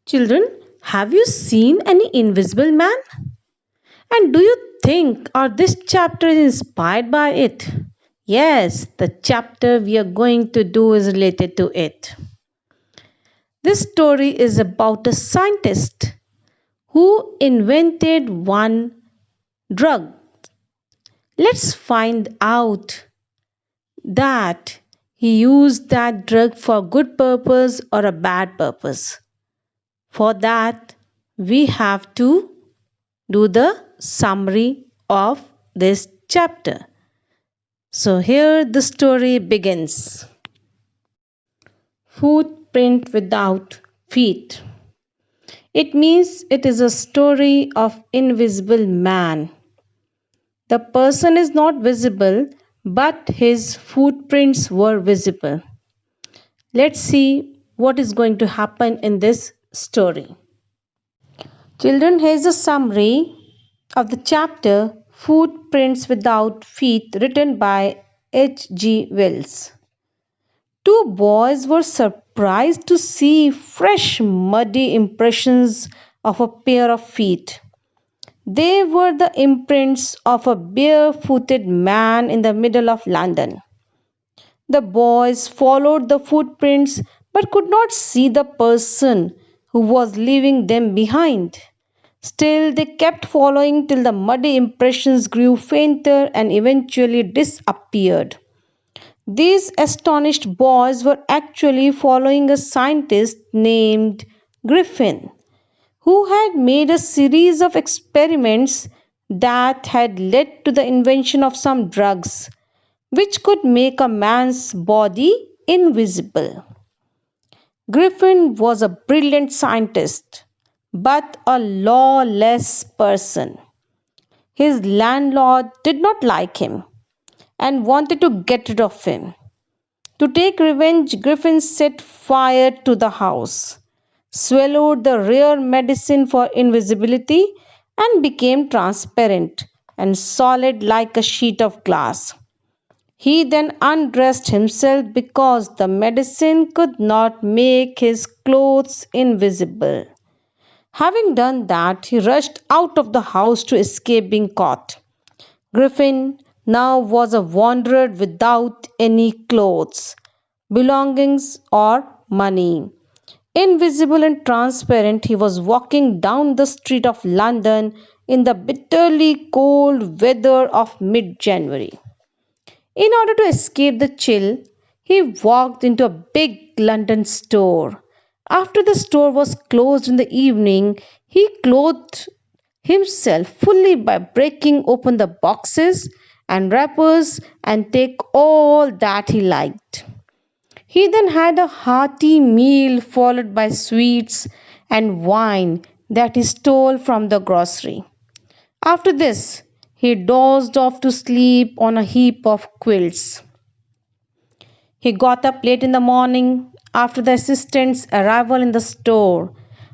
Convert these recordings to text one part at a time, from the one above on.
Children, have you seen any invisible man? And do you think or this chapter is inspired by it? Yes, the chapter we are going to do is related to it. This story is about a scientist who invented one drug. Let's find out that he used that drug for good purpose or a bad purpose. For that, we have to do the summary of this chapter. So here the story begins. Footprint without feet. It means it is a story of invisible man. The person is not visible, but his footprints were visible. Let's see what is going to happen in this story. Children, here's a summary of the chapter Footprints Without Feet, written by H.G. Wells. Two boys were surprised to see fresh, muddy impressions of a pair of feet. They were the imprints of a barefooted man in the middle of London. The boys followed the footprints but could not see the person who was leaving them behind. Still, they kept following till the muddy impressions grew fainter and eventually disappeared. These astonished boys were actually following a scientist named Griffin, who had made a series of experiments that had led to the invention of some drugs which could make a man's body invisible. Griffin was a brilliant scientist, but a lawless person. His landlord did not like him and wanted to get rid of him. To take revenge, Griffin set fire to the house, swallowed the rare medicine for invisibility, and became transparent and solid like a sheet of glass. He then undressed himself because the medicine could not make his clothes invisible. Having done that, he rushed out of the house to escape being caught. Griffin now was a wanderer without any clothes, belongings, or money. Invisible and transparent, he was walking down the street of London in the bitterly cold weather of mid January. In order to escape the chill, he walked into a big London store. After the store was closed in the evening, he clothed himself fully by breaking open the boxes and wrappers and take all that he liked. He then had a hearty meal followed by sweets and wine that he stole from the grocery. After this, he dozed off to sleep on a heap of quilts. He got up late in the morning after the assistant's arrival in the store.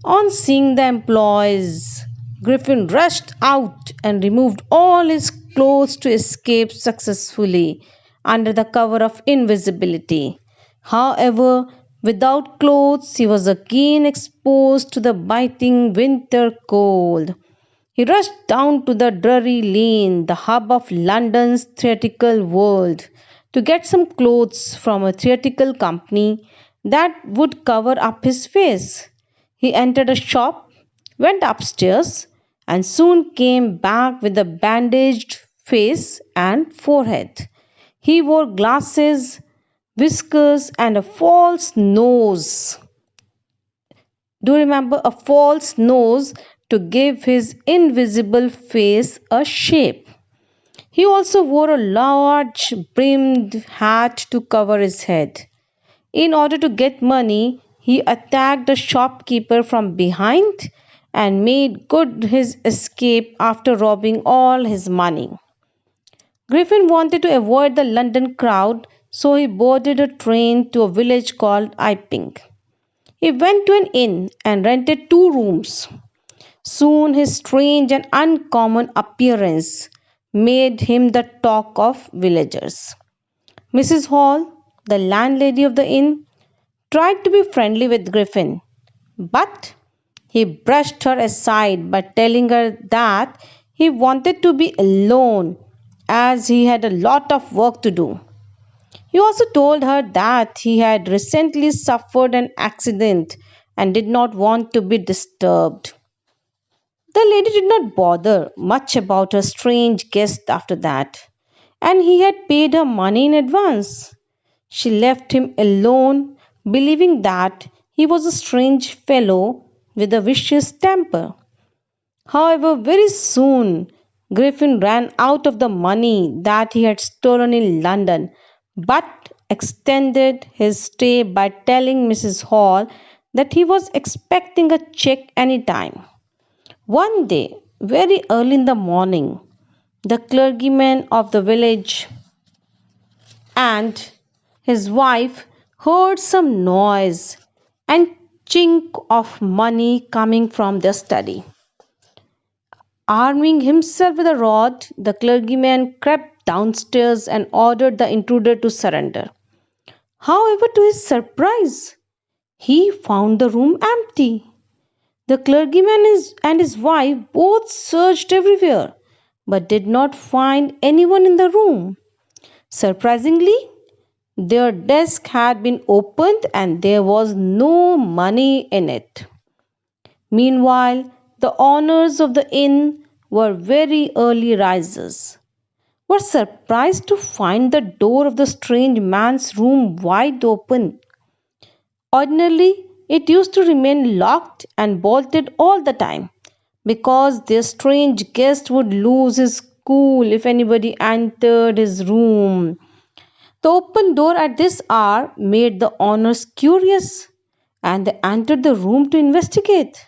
On seeing the employees, Griffin rushed out and removed all his clothes to escape successfully under the cover of invisibility. However, without clothes, he was again exposed to the biting winter cold. He rushed down to the Drury Lane, the hub of London's theatrical world, to get some clothes from a theatrical company that would cover up his face. He entered a shop, went upstairs, and soon came back with a bandaged face and forehead. He wore glasses, whiskers, and a false nose. Do remember a false nose to give his invisible face a shape. He also wore a large brimmed hat to cover his head. In order to get money, he attacked a shopkeeper from behind and made good his escape after robbing all his money. Griffin wanted to avoid the London crowd, so he boarded a train to a village called Iping. He went to an inn and rented two rooms. Soon his strange and uncommon appearance made him the talk of villagers. Mrs. Hall, the landlady of the inn, tried to be friendly with Griffin, but He brushed her aside by telling her that he wanted to be alone as he had a lot of work to do. He also told her that he had recently suffered an accident and did not want to be disturbed. The lady did not bother much about her strange guest after that, and he had paid her money in advance. She left him alone, believing that he was a strange fellow with a vicious temper. However, very soon Griffin ran out of the money that he had stolen in London, but extended his stay by telling Mrs. Hall that he was expecting a check any time. One day, very early in the morning, the clergyman of the village and his wife heard some noise and chink of money coming from their study. Arming himself with a rod, the clergyman crept downstairs and ordered the intruder to surrender. However, to his surprise, he found the room empty. The and his wife both searched everywhere but did not find anyone in the room. Surprisingly, their desk had been opened and there was no money in it. Meanwhile, the owners of the inn were very early risers, were surprised to find the door of the strange man's room wide open. Ordinarily, it used to remain locked and bolted all the time because their strange guest would lose his cool if anybody entered his room. The open door at this hour made the owners curious and they entered the room to investigate.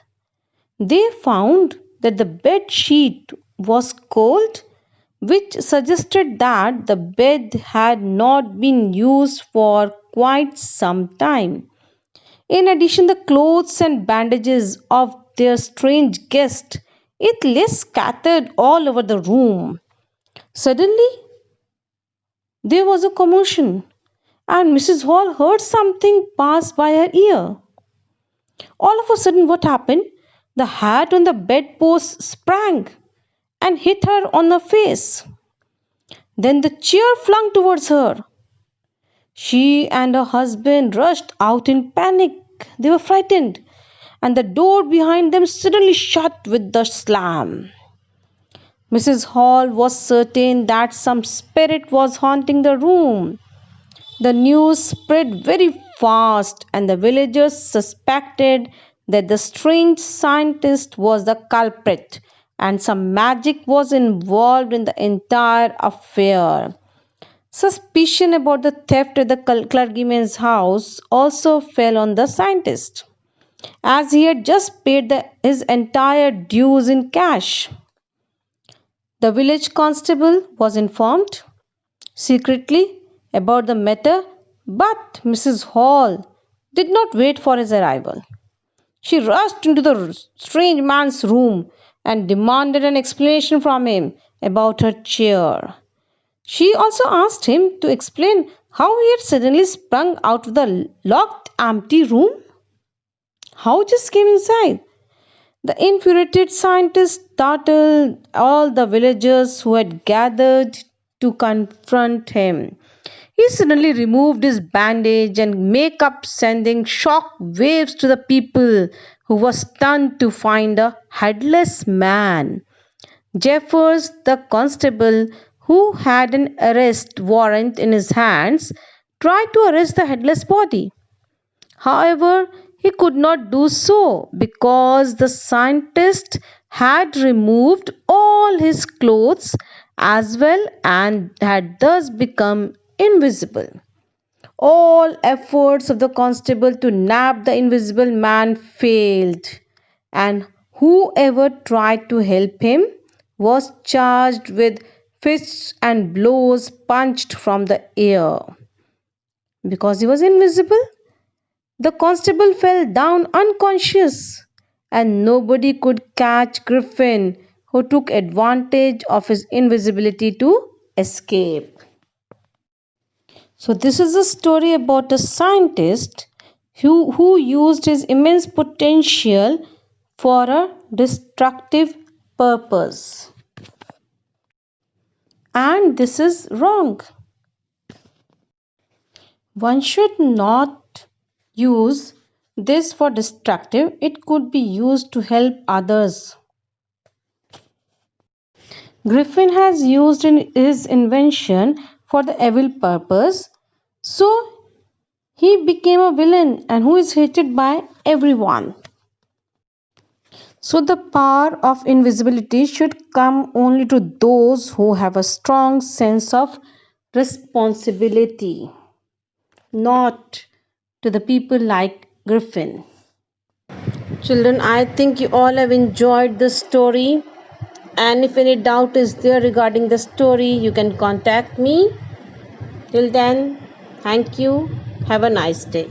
They found that the bed sheet was cold, which suggested that the bed had not been used for quite some time. In addition, the clothes and bandages of their strange guest it lay scattered all over the room. Suddenly, there was a commotion, and Mrs. Hall heard something pass by her ear. All of a sudden, what happened? The hat on the bedpost sprang and hit her on the face. Then the chair flung towards her. She and her husband rushed out in panic. They were frightened, and the door behind them suddenly shut with a slam. Mrs. Hall was certain that some spirit was haunting the room. The news spread very fast, and the villagers suspected that the strange scientist was the culprit and some magic was involved in the entire affair. Suspicion about the theft at the clergyman's house also fell on the scientist, as he had just paid his entire dues in cash. The village constable was informed secretly about the matter, but Mrs. Hall did not wait for his arrival. She rushed into the strange man's room and demanded an explanation from him about her chair. She also asked him to explain how he had suddenly sprung out of the locked, empty room. How just came inside? The infuriated scientist startled all the villagers who had gathered to confront him. He suddenly removed his bandage and makeup, sending shock waves to the people who were stunned to find a headless man. Jeffers, the constable, who had an arrest warrant in his hands, tried to arrest the headless body. However, he could not do so because the scientist had removed all his clothes as well and had thus become invisible. All efforts of the constable to nab the invisible man failed, and whoever tried to help him was charged with fists and blows punched from the air. Because he was invisible, the constable fell down unconscious, and nobody could catch Griffin, who took advantage of his invisibility to escape. So, this is a story about a scientist who used his immense potential for a destructive purpose. And this is wrong. One should not use this for destructive, it could be used to help others. Griffin has used his invention for the evil purpose, so he became a villain and who is hated by everyone. So, the power of invisibility should come only to those who have a strong sense of responsibility, not to the people like Griffin. Children, I think you all have enjoyed this story. And if any doubt is there regarding the story, you can contact me. Till then, thank you. Have a nice day.